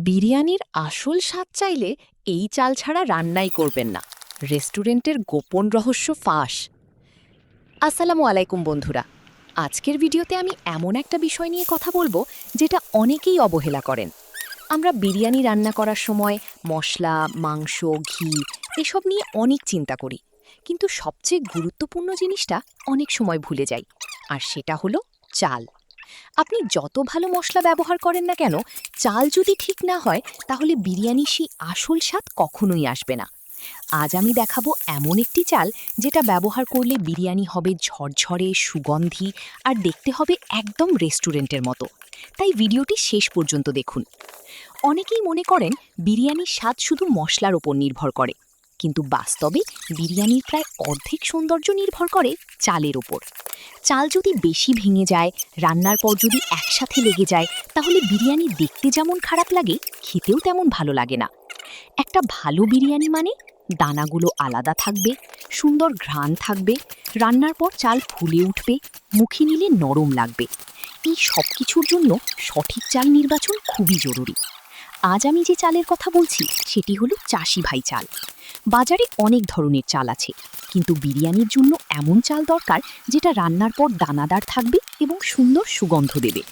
বিরিয়ানির আসল স্বাদ চাইলে এই চাল ছাড়া রান্নাই করবেন না। রেস্টুরেন্টের গোপন রহস্য ফাঁস। আসসালামু আলাইকুম বন্ধুরা, আজকের ভিডিওতে আমি এমন একটা বিষয় নিয়ে কথা বলবো যেটা অনেকেই অবহেলা করেন। আমরা বিরিয়ানি রান্না করার সময় মশলা, মাংস, ঘি এসব নিয়ে অনেক চিন্তা করি, কিন্তু সবচেয়ে গুরুত্বপূর্ণ জিনিসটা অনেক সময় ভুলে যাই, আর সেটা হলো চাল। আপনি যত ভালো মশলা ব্যবহার করেন না কেন, চাল যদি ঠিক না হয় তাহলে বিরিয়ানির সেই আসল স্বাদ কখনোই আসবে না। আজ আমি দেখাবো এমন একটি চাল যেটা ব্যবহার করলে বিরিয়ানি হবে ঝরঝরে, সুগন্ধি আর দেখতে হবে একদম রেস্টুরেন্টের মতো। তাই ভিডিওটি শেষ পর্যন্ত দেখুন। অনেকেই মনে করেন বিরিয়ানির স্বাদ শুধু মশলার ওপর নির্ভর করে, কিন্তু বাস্তবে বিরিয়ানির প্রায় অর্ধেক সৌন্দর্য নির্ভর করে চালের ওপর। চাল যদি বেশি ভেঙে যায়, রান্নার পর যদি একসাথে লেগে যায়, তাহলে বিরিয়ানি দেখতে যেমন খারাপ লাগে, খেতেও তেমন ভালো লাগে না। একটা ভালো বিরিয়ানি মানে দানাগুলো আলাদা থাকবে, সুন্দর ঘ্রাণ থাকবে, রান্নার পর চাল ফুলে উঠবে, মুখে নিলে নরম লাগবে। এই সব কিছুর জন্য সঠিক চাল নির্বাচন খুবই জরুরি। আজ আমি যে চালের কথা বলছি সেটি হলো চাষি ভাই চাল। বাজারে অনেক ধরনের চাল আছে, কিন্তু বিরিয়ানির জন্য এমন চাল দরকার যেটা রান্নার পর দানাদার থাকবে এবং সুন্দর সুগন্ধ দেবে।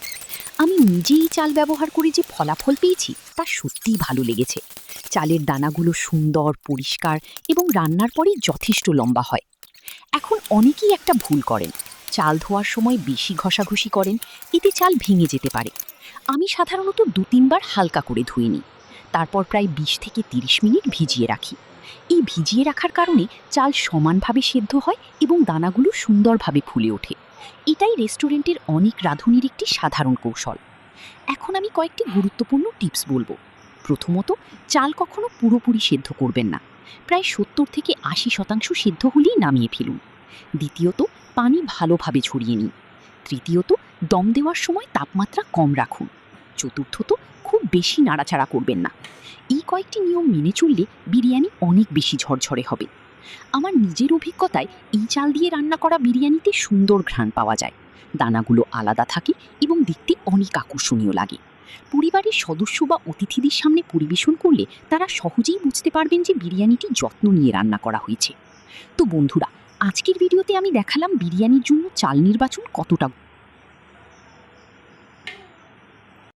আমি নিজেই এই চাল ব্যবহার করে যে ফলাফল পেয়েছি তা সত্যিই ভালো লেগেছে। চালের দানাগুলো সুন্দর, পরিষ্কার এবং রান্নার পরে যথেষ্ট লম্বা হয়। এখন অনেকেই একটা ভুল করেন, চাল ধোয়ার সময় বেশি ঘষাঘষি করেন, এতে চাল ভেঙে যেতে পারে। আমি সাধারণত 2-3 বার হালকা করে ধুয়ে নিই, তারপর প্রায় 20 থেকে 30 মিনিট ভিজিয়ে রাখি। এই ভিজিয়ে রাখার কারণে চাল সমানভাবে সেদ্ধ হয় এবং দানাগুলো সুন্দরভাবে ফুলে ওঠে। এটাই রেস্টুরেন্টের অনেক রাঁধুনির একটি সাধারণ কৌশল। এখন আমি কয়েকটি গুরুত্বপূর্ণ টিপস বলবো। প্রথমত, চাল কখনো পুরোপুরি সেদ্ধ করবেন না, প্রায় 70 থেকে 80% সেদ্ধ হলেই নামিয়ে ফেলুন। দ্বিতীয়ত, পানি ভালোভাবে ছড়িয়ে নিন। তৃতীয়ত, দম দেওয়ার সময় তাপমাত্রা কম রাখুন। চতুর্থত, খুব বেশি নাড়াচাড়া করবেন না। এই কয়েকটি নিয়ম মেনে চললে বিরিয়ানি অনেক বেশি ঝরঝরে হবে। আমার নিজের অভিজ্ঞতায় এই চাল দিয়ে রান্না করা বিরিয়ানিতে সুন্দর ঘ্রাণ পাওয়া যায়, দানাগুলো আলাদা থাকে এবং দেখতে অনেক আকর্ষণীয় লাগে। পরিবারের সদস্য বা অতিথিদের সামনে পরিবেশন করলে তারা সহজেই বুঝতে পারবেন যে বিরিয়ানিটি যত্ন নিয়ে রান্না করা হয়েছে। তো বন্ধুরা, আজকের ভিডিওতে আমি দেখালাম বিরিয়ানির জন্য চাল নির্বাচন কতটা